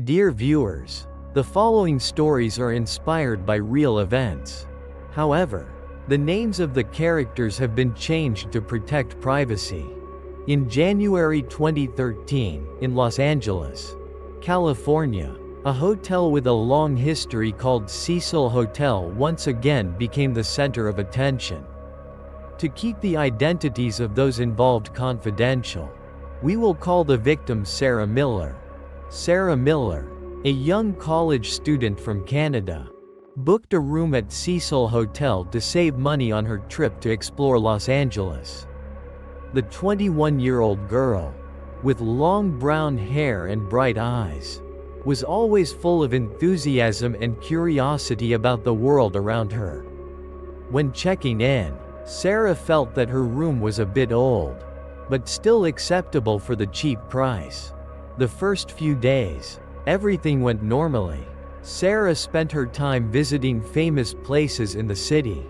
Dear viewers, the following stories are inspired by real events. However, the names of the characters have been changed to protect privacy. In January 2013, in Los Angeles, California, a hotel with a long history called Cecil Hotel once again became the center of attention. To keep the identities of those involved confidential, we will call the victim Sarah Miller. Sarah Miller, a young college student from Canada, booked a room at Cecil Hotel to save money on her trip to explore Los Angeles. The 21-year-old girl, with long brown hair and bright eyes, was always full of enthusiasm and curiosity about the world around her. When checking in, Sarah felt that her room was a bit old, but still acceptable for the cheap price. The first few days, everything went normally. Sarah spent her time visiting famous places in the city,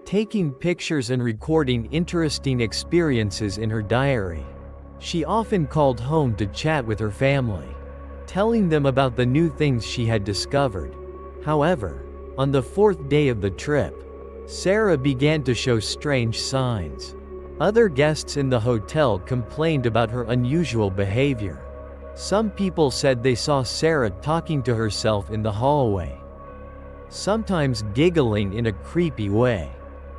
taking pictures and recording interesting experiences in her diary. She often called home to chat with her family, telling them about the new things she had discovered. However, on the fourth day of the trip, Sarah began to show strange signs. Other guests in the hotel complained about her unusual behavior. Some people said they saw Sarah talking to herself in the hallway, sometimes giggling in a creepy way.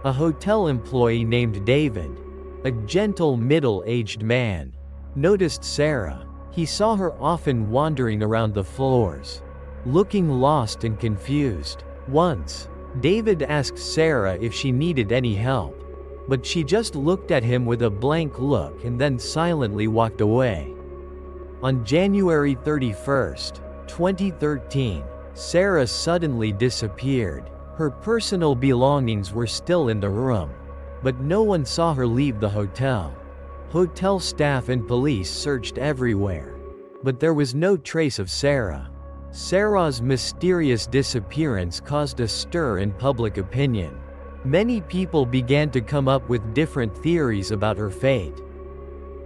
A hotel employee named David, a gentle middle-aged man, noticed Sarah. He saw her often wandering around the floors, looking lost and confused. Once, David asked Sarah if she needed any help, but she just looked at him with a blank look and then silently walked away. On January 31, 2013, Sarah suddenly disappeared. Her personal belongings were still in the room, but no one saw her leave the hotel. Hotel staff and police searched everywhere, but there was no trace of Sarah. Sarah's mysterious disappearance caused a stir in public opinion. Many people began to come up with different theories about her fate.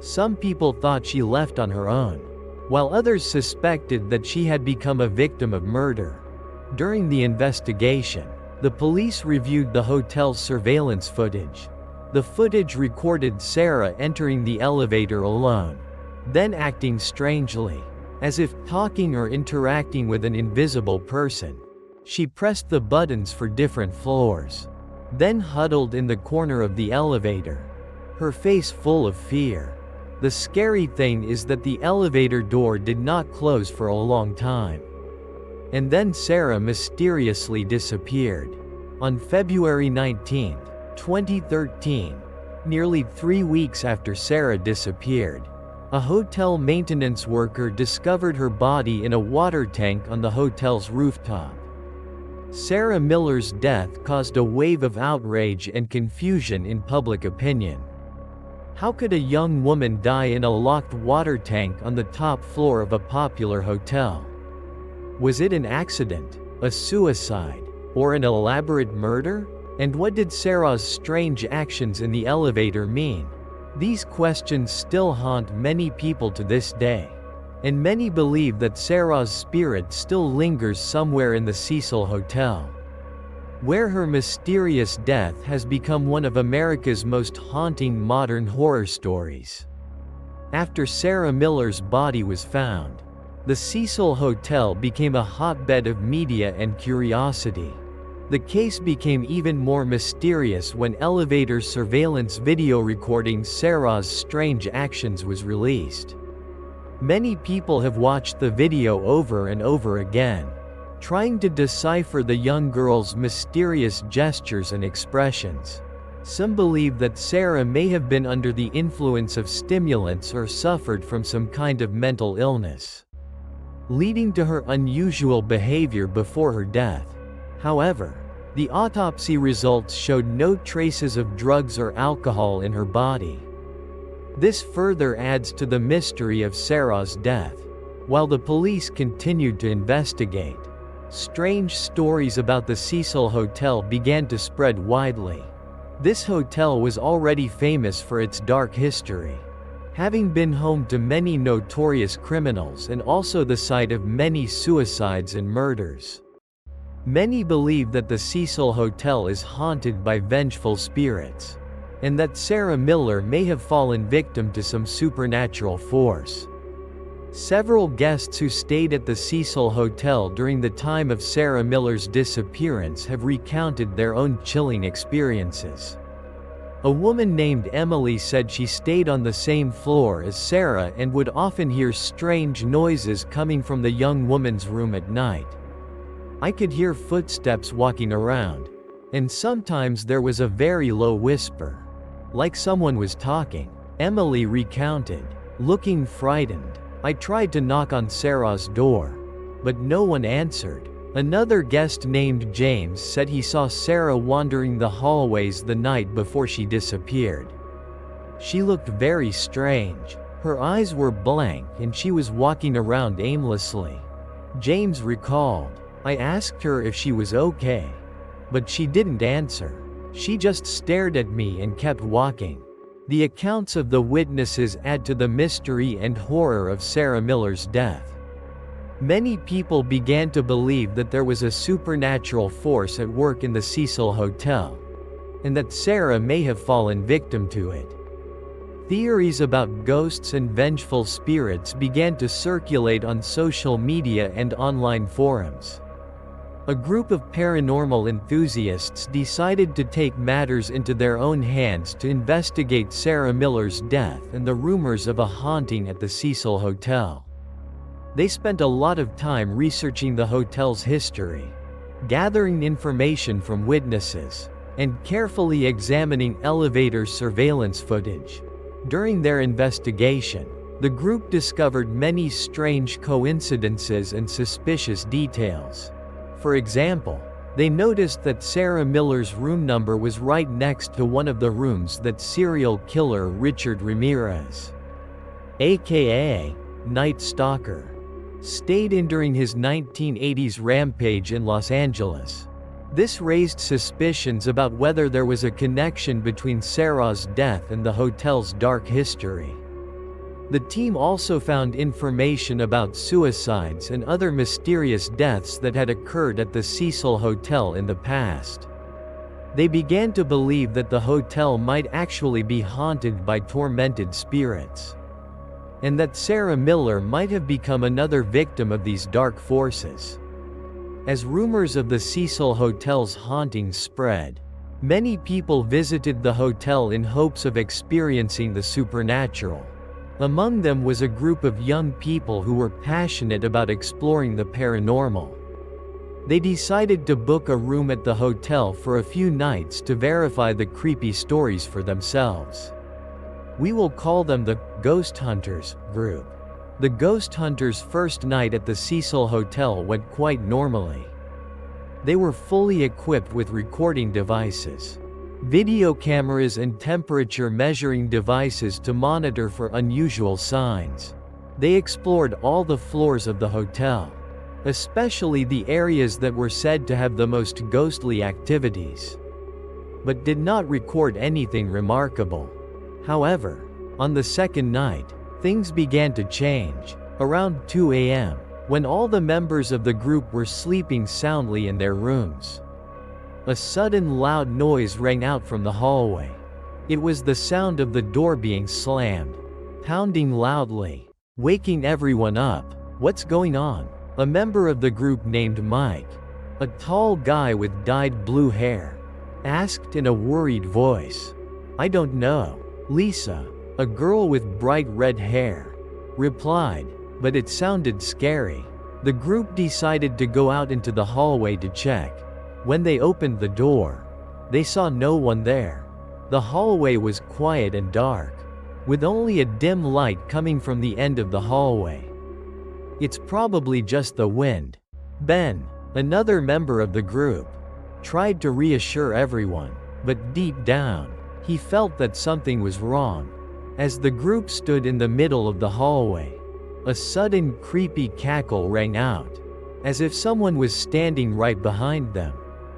Some people thought she left on her own, while others suspected that she had become a victim of murder. During the investigation, the police reviewed the hotel's surveillance footage. The footage recorded Sarah entering the elevator alone, then acting strangely, as if talking or interacting with an invisible person. She pressed the buttons for different floors, then huddled in the corner of the elevator, her face full of fear. The scary thing is that the elevator door did not close for a long time. And then Sarah mysteriously disappeared. On February 19, 2013, nearly 3 weeks after Sarah disappeared, a hotel maintenance worker discovered her body in a water tank on the hotel's rooftop. Sarah Miller's death caused a wave of outrage and confusion in public opinion. How could a young woman die in a locked water tank on the top floor of a popular hotel? Was it an accident, a suicide, or an elaborate murder? And what did Sarah's strange actions in the elevator mean? These questions still haunt many people to this day, and many believe that Sarah's spirit still lingers somewhere in the Cecil Hotel, where her mysterious death has become one of America's most haunting modern horror stories. After Sarah Miller's body was found, the Cecil Hotel became a hotbed of media and curiosity. The case became even more mysterious when elevator surveillance video recording Sarah's strange actions was released. Many people have watched the video over and over again, trying to decipher the young girl's mysterious gestures and expressions. Some believe that Sarah may have been under the influence of stimulants or suffered from some kind of mental illness, leading to her unusual behavior before her death. However, the autopsy results showed no traces of drugs or alcohol in her body. This further adds to the mystery of Sarah's death. While the police continued to investigate, strange stories about the Cecil Hotel began to spread widely. This hotel was already famous for its dark history, having been home to many notorious criminals and also the site of many suicides and murders. Many believe that the Cecil Hotel is haunted by vengeful spirits, and that Sarah Miller may have fallen victim to some supernatural force. Several guests who stayed at the Cecil Hotel during the time of Sarah Miller's disappearance have recounted their own chilling experiences. A woman named Emily said she stayed on the same floor as Sarah and would often hear strange noises coming from the young woman's room at night. I could hear footsteps walking around, and sometimes there was a very low whisper, like someone was talking. Emily recounted. Looking frightened, I tried to knock on Sarah's door, but no one answered. Another guest named James said he saw Sarah wandering the hallways the night before she disappeared. She looked very strange. Her eyes were blank and she was walking around aimlessly. James recalled, I asked her if she was okay, but she didn't answer. She just stared at me and kept walking. The accounts of the witnesses add to the mystery and horror of Sarah Miller's death. Many people began to believe that there was a supernatural force at work in the Cecil Hotel, and that Sarah may have fallen victim to it. Theories about ghosts and vengeful spirits began to circulate on social media and online forums. A group of paranormal enthusiasts decided to take matters into their own hands to investigate Sarah Miller's death and the rumors of a haunting at the Cecil Hotel. They spent a lot of time researching the hotel's history, gathering information from witnesses, and carefully examining elevator surveillance footage. During their investigation, the group discovered many strange coincidences and suspicious details. For example, they noticed that Sarah Miller's room number was right next to one of the rooms that serial killer Richard Ramirez, aka Night Stalker, stayed in during his 1980s rampage in Los Angeles. This raised suspicions about whether there was a connection between Sarah's death and the hotel's dark history. The team also found information about suicides and other mysterious deaths that had occurred at the Cecil Hotel in the past. They began to believe that the hotel might actually be haunted by tormented spirits, and that Sarah Miller might have become another victim of these dark forces. As rumors of the Cecil Hotel's hauntings spread, many people visited the hotel in hopes of experiencing the supernatural. Among them was a group of young people who were passionate about exploring the paranormal. They decided to book a room at the hotel for a few nights to verify the creepy stories for themselves. We will call them the Ghost Hunters group. The Ghost Hunters' first night at the Cecil Hotel went quite normally. They were fully equipped with recording devices, video cameras and temperature measuring devices to monitor for unusual signs. They explored all the floors of the hotel, especially the areas that were said to have the most ghostly activities, but did not record anything remarkable. However, on the second night, things began to change. Around 2 a.m., when all the members of the group were sleeping soundly in their rooms, a sudden loud noise rang out from the hallway. It was the sound of the door being slammed, pounding loudly, waking everyone up. What's going on? A member of the group named Mike, a tall guy with dyed blue hair, asked in a worried voice. I don't know. Lisa, a girl with bright red hair, replied, but it sounded scary. The group decided to go out into the hallway to check. When they opened the door, they saw no one there. The hallway was quiet and dark, with only a dim light coming from the end of the hallway. It's probably just the wind. Ben, another member of the group, tried to reassure everyone, but deep down, he felt that something was wrong. As the group stood in the middle of the hallway, a sudden creepy cackle rang out, as if someone was standing right behind them.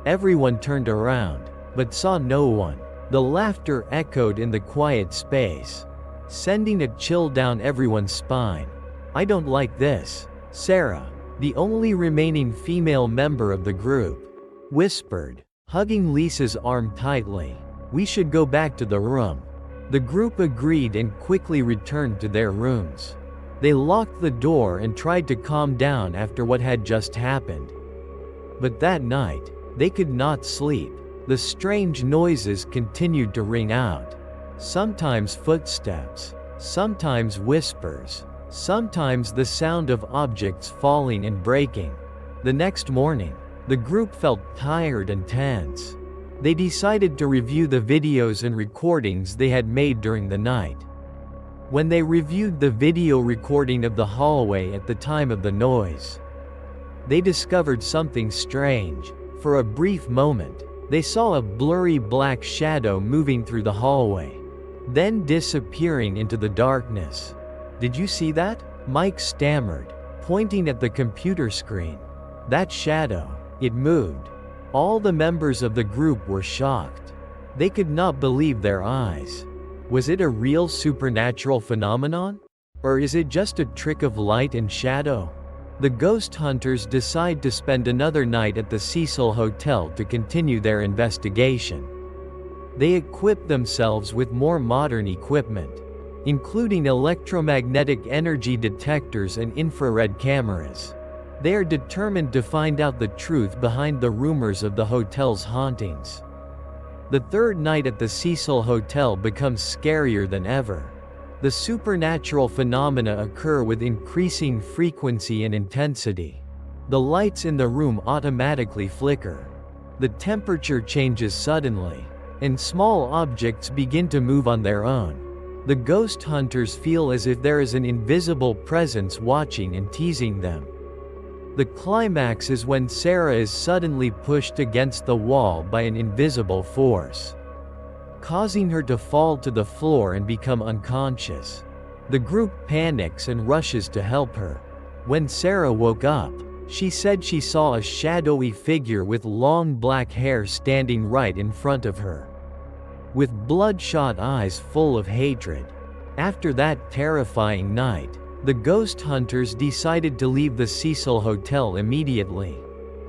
Everyone turned around, but saw no one. The laughter echoed in the quiet space, sending a chill down everyone's spine. "I don't like this," Sarah, the only remaining female member of the group, whispered, hugging Lisa's arm tightly. "We should go back to the room." The group agreed and quickly returned to their rooms. They locked the door and tried to calm down after what had just happened. But that night, they could not sleep. The strange noises continued to ring out. Sometimes footsteps, sometimes whispers, sometimes the sound of objects falling and breaking. The next morning, the group felt tired and tense. They decided to review the videos and recordings they had made during the night. When they reviewed the video recording of the hallway at the time of the noise, they discovered something strange. For a brief moment, they saw a blurry black shadow moving through the hallway, then disappearing into the darkness. "Did you see that?" Mike stammered, pointing at the computer screen. "That shadow, it moved." All the members of the group were shocked. They could not believe their eyes. Was it a real supernatural phenomenon? Or is it just a trick of light and shadow? The ghost hunters decide to spend another night at the Cecil Hotel to continue their investigation. They equip themselves with more modern equipment, including electromagnetic energy detectors and infrared cameras. They are determined to find out the truth behind the rumors of the hotel's hauntings. The third night at the Cecil Hotel becomes scarier than ever. The supernatural phenomena occur with increasing frequency and intensity. The lights in the room automatically flicker. The temperature changes suddenly, and small objects begin to move on their own. The ghost hunters feel as if there is an invisible presence watching and teasing them. The climax is when Sarah is suddenly pushed against the wall by an invisible force, causing her to fall to the floor and become unconscious. The group panics and rushes to help her. When Sarah woke up, she said she saw a shadowy figure with long black hair standing right in front of her, with bloodshot eyes full of hatred. After that terrifying night, the ghost hunters decided to leave the Cecil Hotel immediately.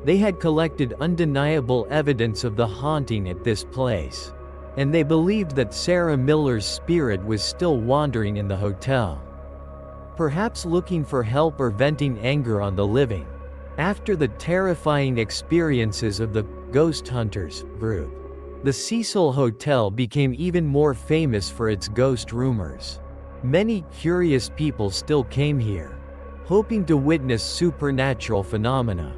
They had collected undeniable evidence of the haunting at this place, and they believed that Sarah Miller's spirit was still wandering in the hotel, perhaps looking for help or venting anger on the living. After the terrifying experiences of the ghost hunters group, the Cecil Hotel became even more famous for its ghost rumors. Many curious people still came here, hoping to witness supernatural phenomena.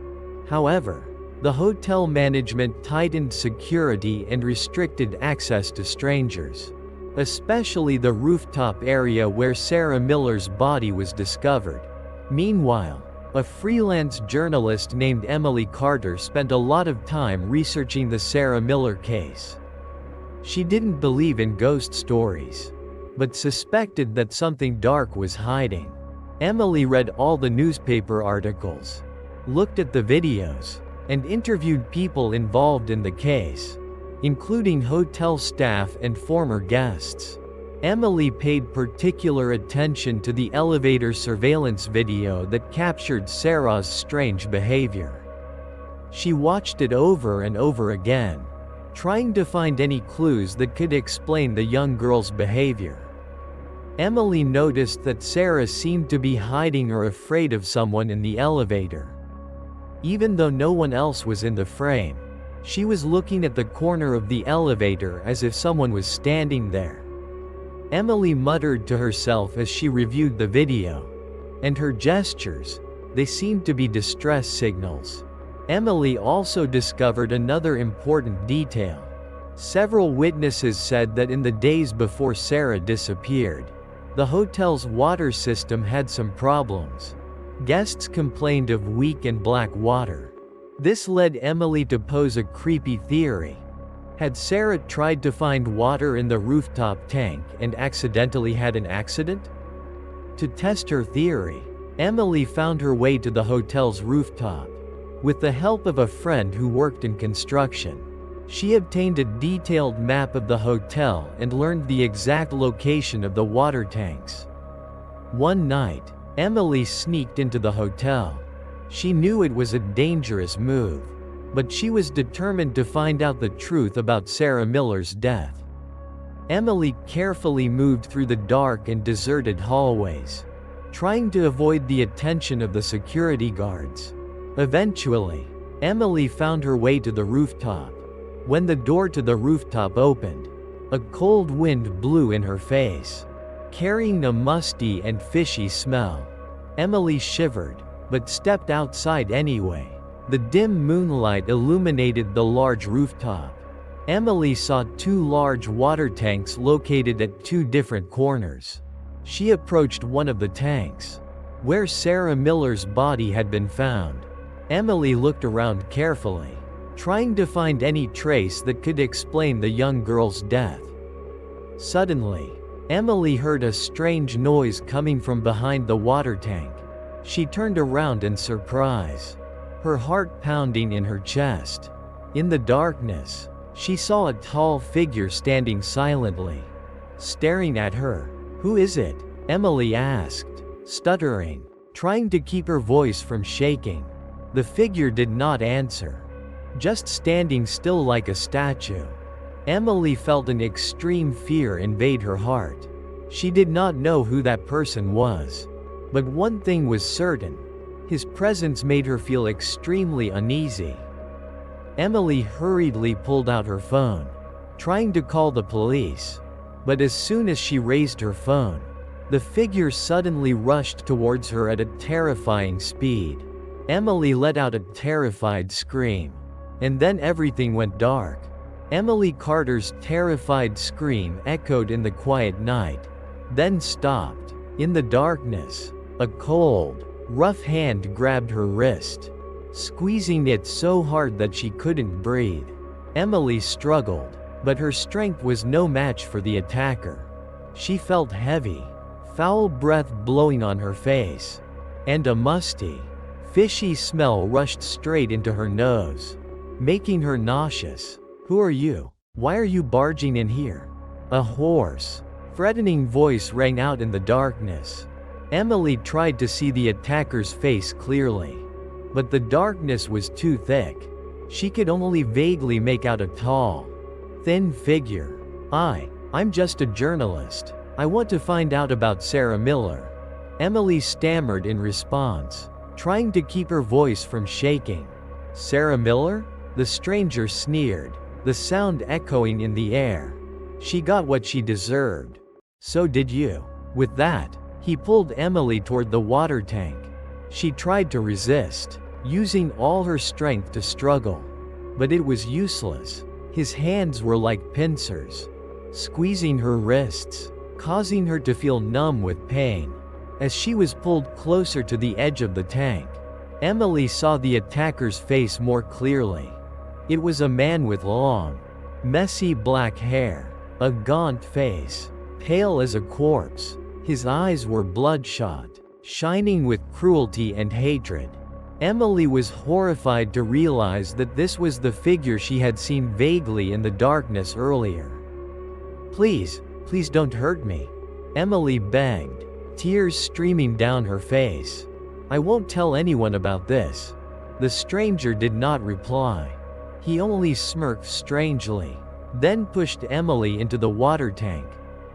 However, the hotel management tightened security and restricted access to strangers, especially the rooftop area where Sarah Miller's body was discovered. Meanwhile, a freelance journalist named Emily Carter spent a lot of time researching the Sarah Miller case. She didn't believe in ghost stories, but suspected that something dark was hiding. Emily read all the newspaper articles, looked at the videos, and interviewed people involved in the case, including hotel staff and former guests. Emily paid particular attention to the elevator surveillance video that captured Sarah's strange behavior. She watched it over and over again, trying to find any clues that could explain the young girl's behavior. Emily noticed that Sarah seemed to be hiding or afraid of someone in the elevator. Even though no one else was in the frame, she was looking at the corner of the elevator as if someone was standing there. Emily muttered to herself as she reviewed the video, and her gestures, they seemed to be distress signals. Emily also discovered another important detail. Several witnesses said that in the days before Sarah disappeared, the hotel's water system had some problems. Guests complained of weak and black water. This led Emily to pose a creepy theory. Had Sarah tried to find water in the rooftop tank and accidentally had an accident? To test her theory, Emily found her way to the hotel's rooftop. With the help of a friend who worked in construction, She obtained a detailed map of the hotel and learned the exact location of the water tanks. One night, Emily sneaked into the hotel. She knew it was a dangerous move, but she was determined to find out the truth about Sarah Miller's death. Emily carefully moved through the dark and deserted hallways, trying to avoid the attention of the security guards. Eventually, Emily found her way to the rooftop. When the door to the rooftop opened, a cold wind blew in her face, carrying a musty and fishy smell. Emily shivered, but stepped outside anyway. The dim moonlight illuminated the large rooftop. Emily saw 2 large water tanks located at 2 different corners. She approached one of the tanks, where Sarah Miller's body had been found. Emily looked around carefully, trying to find any trace that could explain the young girl's death. Suddenly, Emily heard a strange noise coming from behind the water tank. She turned around in surprise, her heart pounding in her chest. In the darkness, she saw a tall figure standing silently, staring at her. "Who is it?" Emily asked, stuttering, trying to keep her voice from shaking. The figure did not answer, just standing still like a statue. Emily felt an extreme fear invade her heart. She did not know who that person was, but one thing was certain: his presence made her feel extremely uneasy. Emily hurriedly pulled out her phone, trying to call the police. But as soon as she raised her phone, the figure suddenly rushed towards her at a terrifying speed. Emily let out a terrified scream, and then everything went dark. Emily Carter's terrified scream echoed in the quiet night, then stopped. In the darkness, a cold, rough hand grabbed her wrist, squeezing it so hard that she couldn't breathe. Emily struggled, but her strength was no match for the attacker. She felt heavy, foul breath blowing on her face, and a musty, fishy smell rushed straight into her nose, making her nauseous. "Who are you? Why are you barging in here?" A hoarse, threatening voice rang out in the darkness. Emily tried to see the attacker's face clearly, but the darkness was too thick. She could only vaguely make out a tall, thin figure. I'm just a journalist. I want to find out about Sarah Miller," Emily stammered in response, trying to keep her voice from shaking. "Sarah Miller?" the stranger sneered, the sound echoing in the air. "She got what she deserved. So did you." With that, he pulled Emily toward the water tank. She tried to resist, using all her strength to struggle, but it was useless. His hands were like pincers, squeezing her wrists, causing her to feel numb with pain. As she was pulled closer to the edge of the tank, Emily saw the attacker's face more clearly. It was a man with long, messy black hair, a gaunt face, pale as a corpse. His eyes were bloodshot, shining with cruelty and hatred. Emily was horrified to realize that this was the figure she had seen vaguely in the darkness earlier. Please don't hurt me," Emily begged, tears streaming down her face. "I won't tell anyone about this." The stranger did not reply. He only smirked strangely, then pushed Emily into the water tank.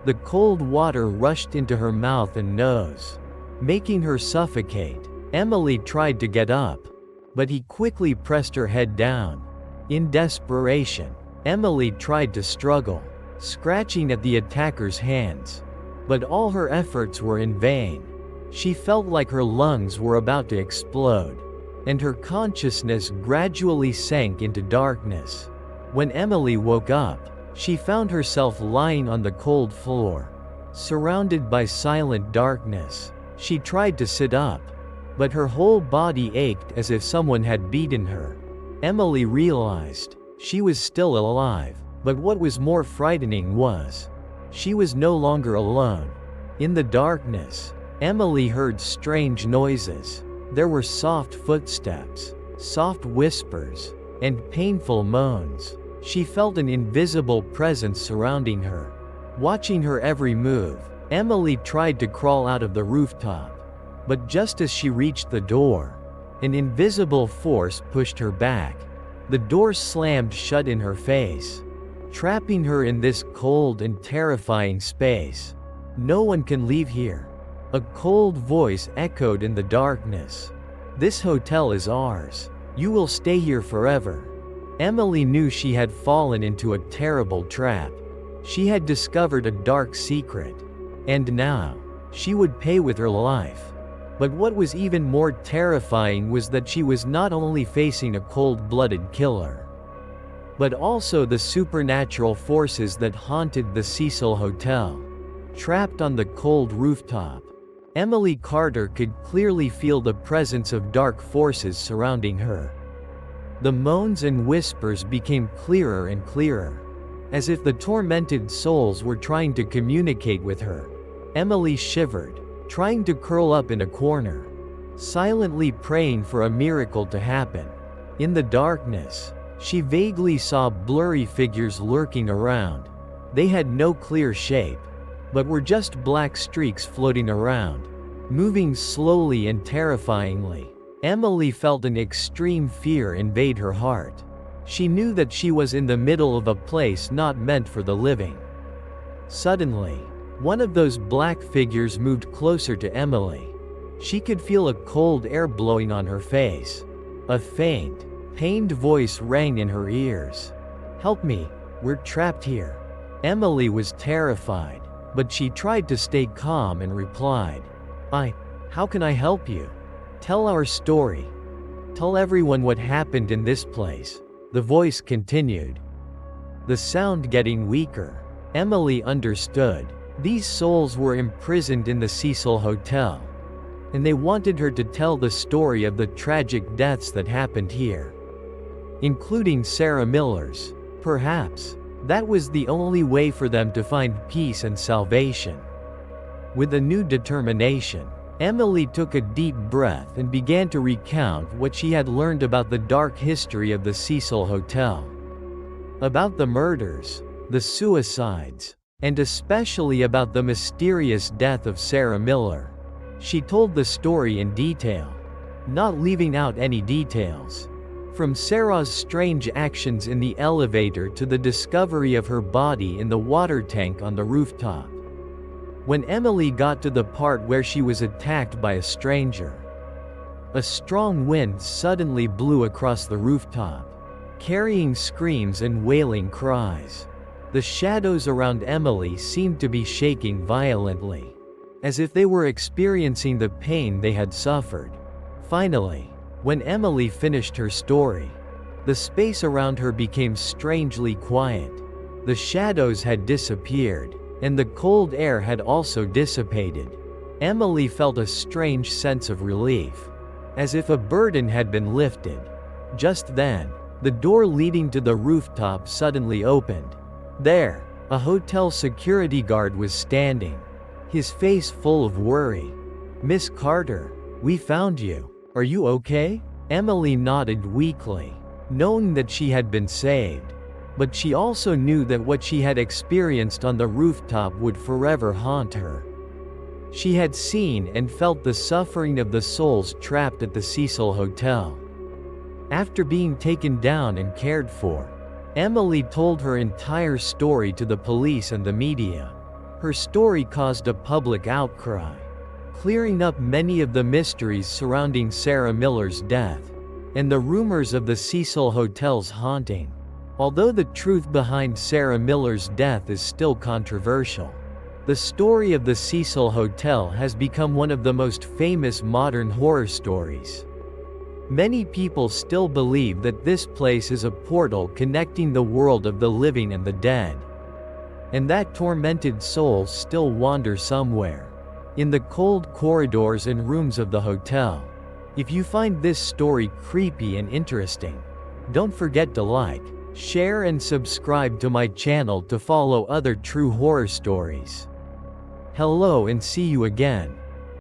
The cold water rushed into her mouth and nose, making her suffocate. Emily tried to get up, but he quickly pressed her head down. In desperation, Emily tried to struggle, scratching at the attacker's hands, but all her efforts were in vain. She felt like her lungs were about to explode, and her consciousness gradually sank into darkness. When Emily woke up, she found herself lying on the cold floor, surrounded by silent darkness. She tried to sit up, but her whole body ached as if someone had beaten her. Emily realized she was still alive, but what was more frightening was she was no longer alone. In the darkness, Emily heard strange noises. There were soft footsteps, soft whispers, and painful moans. She felt an invisible presence surrounding her, watching her every move. Emily tried to crawl out of the rooftop, but just as she reached the door, an invisible force pushed her back. The door slammed shut in her face, trapping her in this cold and terrifying space. "No one can leave here," a cold voice echoed in the darkness. "This hotel is ours. You will stay here forever." Emily knew she had fallen into a terrible trap. She had discovered a dark secret, and now, she would pay with her life. But what was even more terrifying was that she was not only facing a cold-blooded killer, but also the supernatural forces that haunted the Cecil Hotel. Trapped on the cold rooftop, Emily Carter could clearly feel the presence of dark forces surrounding her. The moans and whispers became clearer and clearer, as if the tormented souls were trying to communicate with her. Emily shivered, trying to curl up in a corner, silently praying for a miracle to happen. In the darkness, she vaguely saw blurry figures lurking around. They had no clear shape, but were just black streaks floating around, moving slowly and terrifyingly. Emily felt an extreme fear invade her heart. She knew that she was in the middle of a place not meant for the living. Suddenly, one of those black figures moved closer to Emily. She could feel a cold air blowing on her face. A faint, pained voice rang in her ears. "Help me, we're trapped here." Emily was terrified, but she tried to stay calm and replied, How can I help you? Tell our story. Tell everyone what happened in this place." The voice continued, the sound getting weaker. Emily understood. These souls were imprisoned in the Cecil Hotel, and they wanted her to tell the story of the tragic deaths that happened here, including Sarah Miller's. Perhaps that was the only way for them to find peace and salvation. With a new determination, Emily took a deep breath and began to recount what she had learned about the dark history of the Cecil Hotel. About the murders, the suicides, and especially about the mysterious death of Sarah Miller. She told the story in detail, not leaving out any details. From Sarah's strange actions in the elevator to the discovery of her body in the water tank on the rooftop. When Emily got to the part where she was attacked by a stranger, a strong wind suddenly blew across the rooftop, carrying screams and wailing cries. The shadows around Emily seemed to be shaking violently, as if they were experiencing the pain they had suffered. Finally, when Emily finished her story, the space around her became strangely quiet. The shadows had disappeared, and the cold air had also dissipated. Emily felt a strange sense of relief, as if a burden had been lifted. Just then, the door leading to the rooftop suddenly opened. There, a hotel security guard was standing, his face full of worry. "Miss Carter, we found you. Are you okay?" Emily nodded weakly, knowing that she had been saved. But she also knew that what she had experienced on the rooftop would forever haunt her. She had seen and felt the suffering of the souls trapped at the Cecil Hotel. After being taken down and cared for, Emily told her entire story to the police and the media. Her story caused a public outcry, clearing up many of the mysteries surrounding Sarah Miller's death, and the rumors of the Cecil Hotel's haunting. Although the truth behind Sarah Miller's death is still controversial, the story of the Cecil Hotel has become one of the most famous modern horror stories. Many people still believe that this place is a portal connecting the world of the living and the dead, and that tormented souls still wander somewhere in the cold corridors and rooms of the hotel. If you find this story creepy and interesting, don't forget to like, share and subscribe to my channel to follow other true horror stories. Hello and see you again.